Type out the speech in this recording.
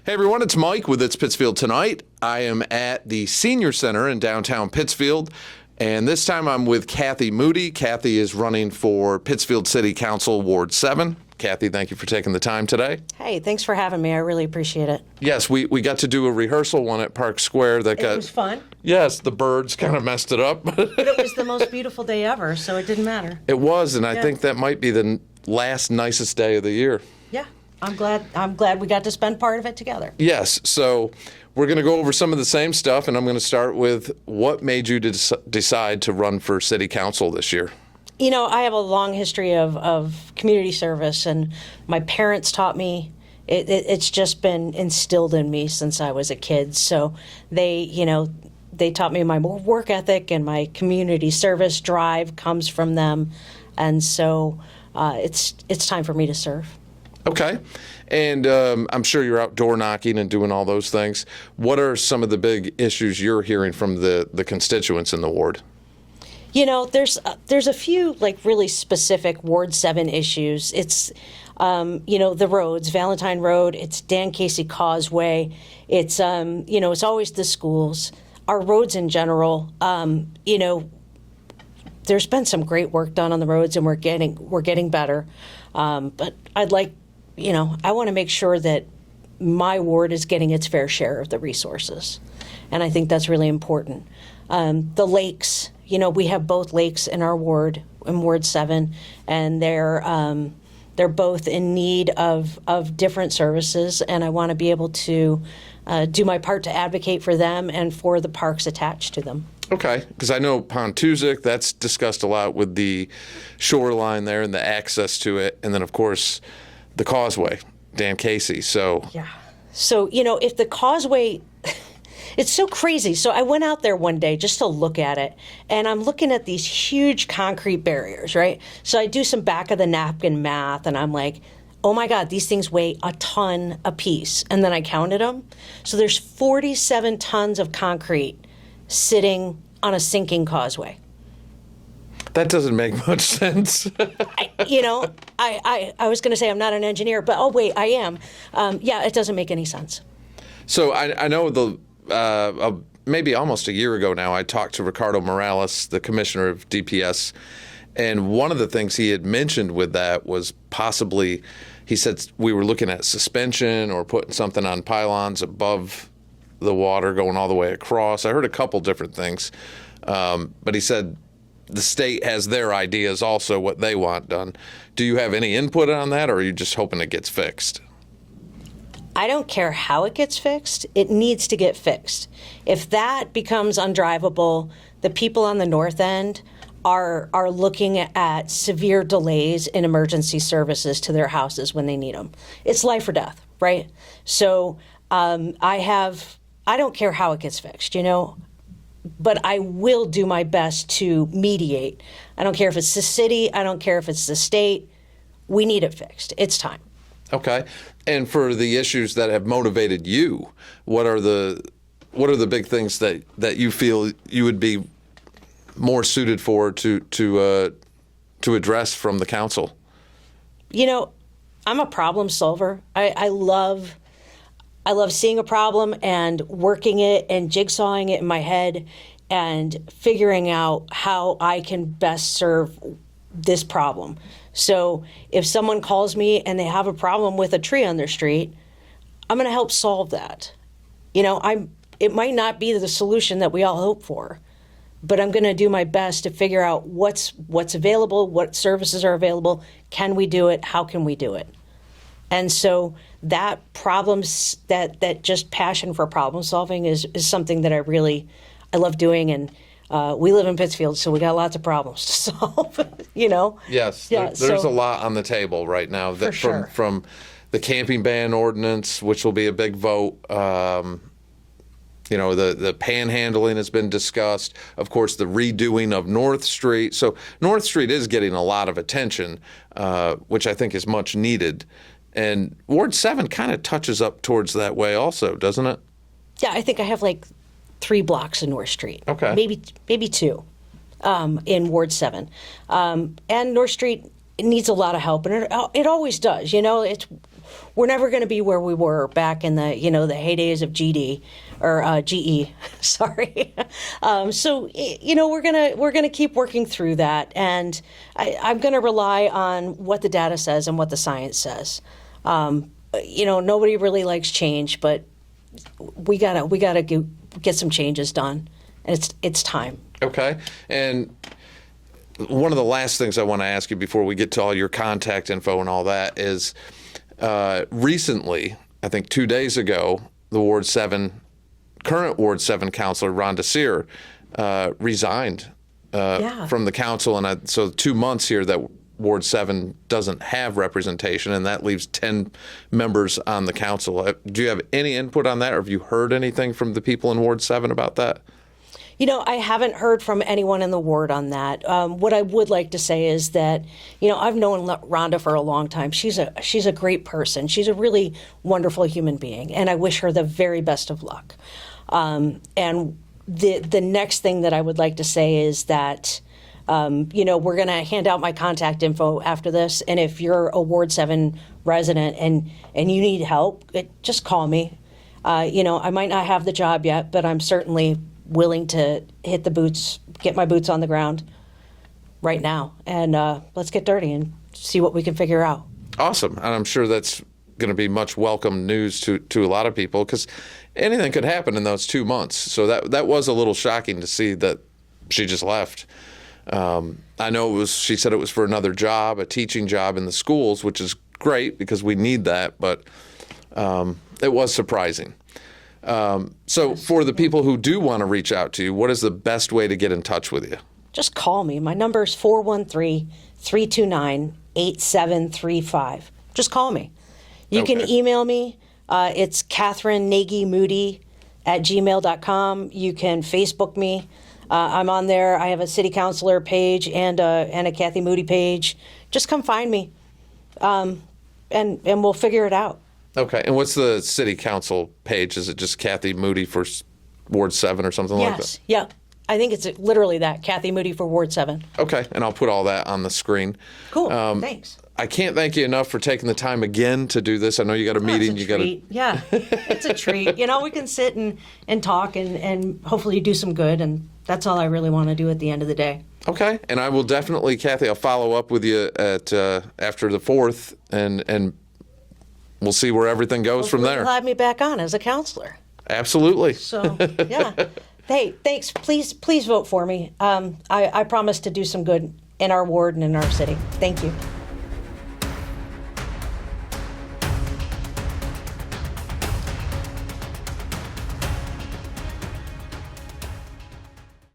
Hey everyone, it's Mike with It's Pittsfield Tonight. I am at the Senior Center in downtown Pittsfield, and this time I'm with Kathy Moody. Kathy is running for Pittsfield City Council Ward 7. Kathy, thank you for taking the time today. Hey, thanks for having me. I really appreciate it. Yes, we got to do a rehearsal one at Park Square that got... It was fun. Yes, the birds kind of messed it up. But it was the most beautiful day ever, so it didn't matter. It was, and I think that might be the last nicest day of the year. Yeah, I'm glad we got to spend part of it together. Yes, so we're going to go over some of the same stuff, and I'm going to start with what made you decide to run for city council this year? You know, I have a long history of community service, and my parents taught me. It's just been instilled in me since I was a kid. So they taught me my work ethic, and my community service drive comes from them. And so it's time for me to serve. Okay. And I'm sure you're out door knocking and doing all those things. What are some of the big issues you're hearing from the constituents in the ward? You know, there's a few like really specific Ward 7 issues. It's, the roads, Valentine Road, it's Dan Casey Causeway. It's, it's always the schools, our roads in general. There's been some great work done on the roads, and we're getting better. But I'd like, I want to make sure that my ward is getting its fair share of the resources. And I think that's really important. The lakes, we have both lakes in our ward, in Ward 7, and they're both in need of different services, and I want to be able to do my part to advocate for them and for the parks attached to them. Okay, because I know Pontuzic, that's discussed a lot with the shoreline there and the access to it, and then, of course, the causeway, Dan Casey, so... Yeah. So, if the causeway... It's so crazy. So I went out there one day just to look at it, and I'm looking at these huge concrete barriers, right? So I do some back of the napkin math, and I'm like, oh my God, these things weigh a ton a piece. And then I counted them. So there's 47 tons of concrete sitting on a sinking causeway. That doesn't make much sense. I was going to say I'm not an engineer, but oh wait, I am. It doesn't make any sense. So I know maybe almost a year ago now, I talked to Ricardo Morales, the commissioner of DPS, and one of the things he had mentioned with that was possibly, he said we were looking at suspension or putting something on pylons above the water going all the way across. I heard a couple different things, but he said the state has their ideas also, what they want done. Do you have any input on that, or are you just hoping it gets fixed? I don't care how it gets fixed. It needs to get fixed. If that becomes undrivable, the people on the north end are looking at severe delays in emergency services to their houses when they need them. It's life or death, right? So I don't care how it gets fixed, but I will do my best to mediate. I don't care if it's the city. I don't care if it's the state. We need it fixed. It's time. Okay. And for the issues that have motivated you, what are the big things that you feel you would be more suited for to address from the council? I'm a problem solver. I love seeing a problem and working it and jigsawing it in my head and figuring out how I can best serve this problem. So if someone calls me and they have a problem with a tree on their street, I'm going to help solve that. It might not be the solution that we all hope for, but I'm going to do my best to figure out what's available, what services are available, can we do it, how can we do it? And so that that just passion for problem solving is something that I love doing, and we live in Pittsfield, so we got lots of problems to solve, Yes, yeah, there's a lot on the table right now. For sure. From the camping ban ordinance, which will be a big vote. The panhandling has been discussed. Of course, the redoing of North Street. So North Street is getting a lot of attention, which I think is much needed. And Ward 7 kind of touches up towards that way also, doesn't it? Yeah, I think I have like 3 blocks in North Street. Okay. Maybe 2 in Ward 7. And North Street needs a lot of help, and it always does. we're never going to be where we were back in the the heydays of GD or GE. Sorry. So we're gonna keep working through that, and I'm going to rely on what the data says and what the science says. Nobody really likes change, but we gotta get some changes done, and it's time. Okay. And one of the last things I want to ask you before we get to all your contact info and all that is, recently, I think 2 days ago, the current Ward 7 councilor, Rhonda Sear, resigned from the council. And so 2 months here that Ward 7 doesn't have representation, and that leaves 10 members on the council. Do you have any input on that, or have you heard anything from the people in Ward 7 about that? I haven't heard from anyone in the ward on that. What I would like to say is that, I've known Rhonda for a long time. She's a great person. She's a really wonderful human being, and I wish her the very best of luck. And the next thing that I would like to say is that, we're going to hand out my contact info after this, and if you're a Ward 7 resident and you need help, just call me. I might not have the job yet, but I'm certainly willing to get my boots on the ground right now, and let's get dirty and see what we can figure out. Awesome. And I'm sure that's going to be much welcome news to a lot of people, because anything could happen in those 2 months. So that was a little shocking to see that she just left. I know she said it was for another job, a teaching job in the schools, which is great because we need that, but it was surprising. So for the people who do want to reach out to you, what is the best way to get in touch with you? Just call me. My number is 413-329-8735. Just call me. You can email me. It's CatherineNagyMoody@gmail.com. You can Facebook me. I'm on there. I have a city councilor page and a Kathy Moody page. Just come find me, and we'll figure it out. Okay. And what's the city council page? Is it just Kathy Moody for Ward 7 or something like that? Yes. Yeah. I think it's literally that, Kathy Moody for Ward 7. Okay. And I'll put all that on the screen. Cool. Thanks. I can't thank you enough for taking the time again to do this. I know you got a meeting. Yeah, it's a treat. We can sit and talk and hopefully do some good, and that's all I really want to do at the end of the day. Okay. And I will definitely, Kathy, I'll follow up with you at after the 4th, and we'll see where everything goes from there. You'll have me back on as a counselor. Absolutely. So, yeah. Hey, thanks. Please vote for me. I promise to do some good in our ward and in our city. Thank you.